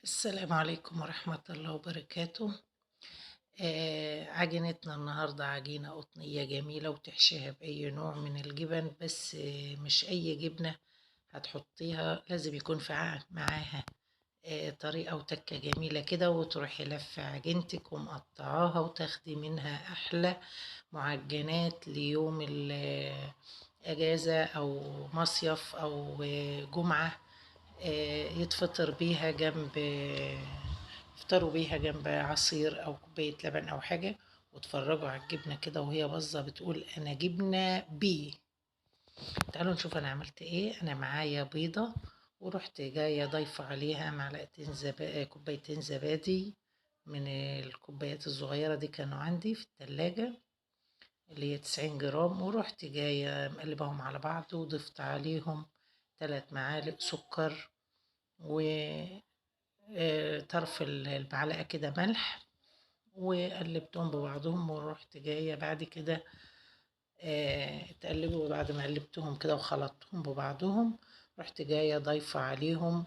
السلام عليكم ورحمة الله وبركاته. عجينتنا النهاردة عجينة قطنية جميلة وتحشيها بأي نوع من الجبن، بس مش أي جبنة هتحطيها، لازم يكون في معاها طريقة وتكة جميلة كده، وتروحي لفة عجينتك ومقطعاها وتاخدي منها أحلى معجنات ليوم الأجازة أو مصيف أو جمعة. يتفطر بيها جنب يفطروا بيها جنب عصير أو كوباية لبن أو حاجة، وتفرجوا على الجبنة كده وهي باظة بتقول أنا جبنة بي. تعالوا نشوف أنا عملت إيه. أنا معايا بيضة، ورحت جاية ضايفة عليها معلقتين كوبايتين زبادي من الكوبايات الصغيرة دي، كانوا عندي في التلاجة اللي هي 90 جرام، ورحت جاية مقلبهم على بعض وضفت عليهم 3 معالق سكر، وطرف المعلقة كده ملح، وقلبتهم ببعضهم. ورحت جاية بعد كده اتقلبوا بعد ما قلبتهم كده وخلطتهم ببعضهم، رحت جاية ضايفة عليهم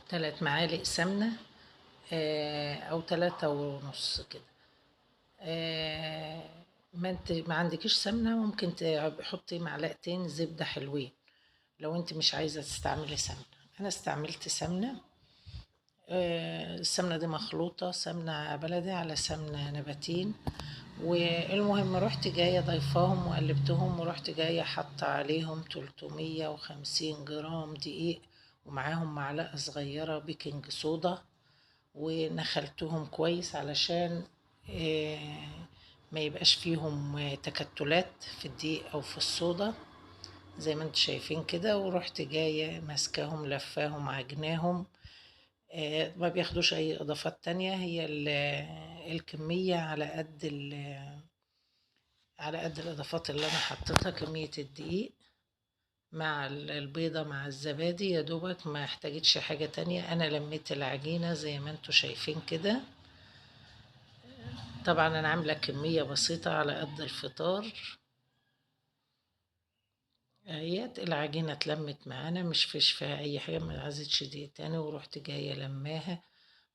3 معالق سمنة، أو 3.5 كده. ما انت ما عندكيش سمنة ممكن تحطي معلقتين زبدة حلوين لو انت مش عايزة تستعملي سمنة. انا استعملت سمنة. السمنة دي مخلوطة، سمنة بلدي على سمنة نباتين. والمهم رحت جاية ضيفاهم وقلبتهم، ورحت جاية حاطة عليهم 350 جرام دقيق، ومعاهم معلقة صغيرة بيكنج صودا، ونخلتهم كويس علشان آه، ما يبقاش فيهم تكتلات في الدقيق او في الصودا زي ما انتم شايفين كده. ورحت جاية ماسكاهم لفاهم عجناهم. ما بياخدوش اي اضافات تانية، هي الكمية على قد الاضافات اللي انا حطيتها. كمية الدقيق مع البيضة مع الزبادي يا دوبك، ما احتاجتش حاجة تانية. انا لميت العجينة زي ما انتم شايفين كده. طبعا انا عاملة كمية بسيطة على قد الفطار. هي العجينة اتلمت معانا، مش فيش فيها اي حاجة، ما عايزتش دقيق تاني. ورحت جاية لماها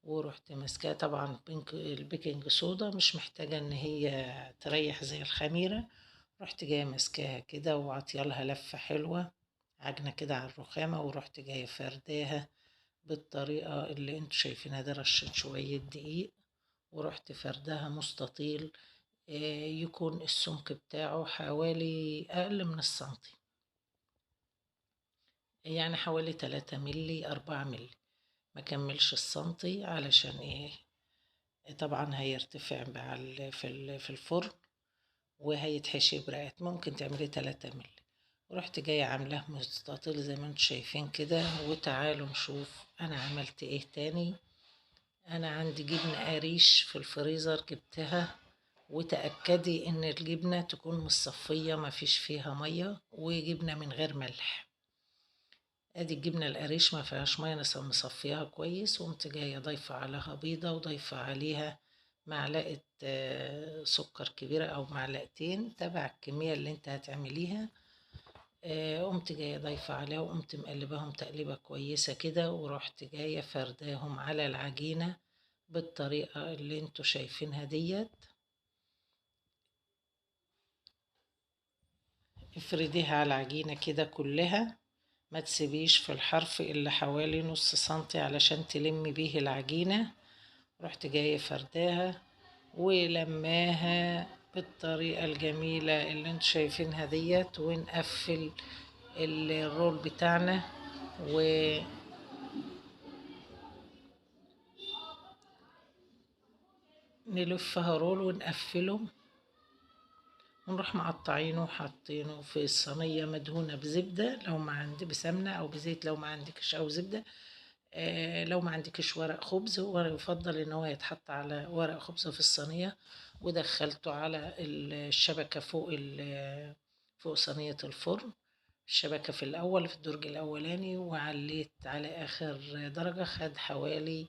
ورحت ماسكاها. طبعا البيكنج صودا مش محتاجة ان هي تريح زي الخميرة. رحت جاية ماسكاها كده وعطيالها لفة حلوة، عجنة كده على الرخامة. ورحت جاية فرداها بالطريقة اللي انتوا شايفينها دي، رشت شوية دقيق ورحت فرداها مستطيل. يكون السمك بتاعه حوالي أقل من السنتي، يعني حوالي 3 ملي 4 ملي، ما كملش السنتي. علشان ايه؟ طبعا هيرتفع في الفرن وهيتحشي برقات. ممكن تعملي 3 ملي. ورحت جاية عاملاه مستطيل زي ما انتم شايفين كده. وتعالوا نشوف انا عملت ايه تاني. انا عندي جبنة قريش في الفريزر، جبتها. وتأكدي ان الجبنة تكون مصفية ما فيش فيها مية، وجبنة من غير ملح. ادي الجبنة القريش ما فيهاش مية، انا مصفيها كويس. وقمت جاية ضايفة عليها بيضة، وضايفة عليها معلقة سكر كبيرة او معلقتين تبع الكمية اللي انت هتعمليها. قمت جاية ضايفة عليها، وقمت مقلباهم تقليبة كويسة كده. ورحت جاية فرداهم على العجينة بالطريقة اللي انتوا شايفينها ديت. افرديها على العجينة كده كلها، ما تسيبيش في الحرف إلا حوالي نص سنتي علشان تلمي بيه العجينة. رحت جاية فرداها ولماها بالطريقة الجميلة اللي انتوا شايفينها ديت. ونقفل الرول بتاعنا ونلفها رول ونقفله، ونروح مقطعينه وحاطينه في الصينية مدهونة بزبدة لو ما عندي، بسمنة أو بزيت لو ما عندكش، أو زبدة. لو ما عندكش ورق خبز، هو يفضل ان هو يتحط على ورق خبز في الصينية. ودخلته على الشبكة فوق صينية الفرن. الشبكة في الأول في الدرج الأولاني، وعليت على آخر درجة. خد حوالي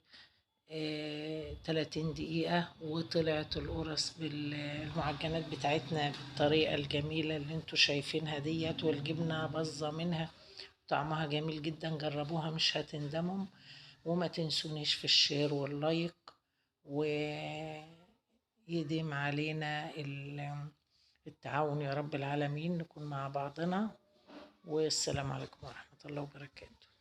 30 دقيقة، وطلعت القرص بالمعجنات بتاعتنا بالطريقة الجميلة اللي انتوا شايفينها ديت. والجبنة باظة منها طعمها جميل جدا، جربوها مش هتندموا. وما تنسونيش في الشير واللايك، ويديم علينا التعاون يا رب العالمين، نكون مع بعضنا. والسلام عليكم ورحمة الله وبركاته.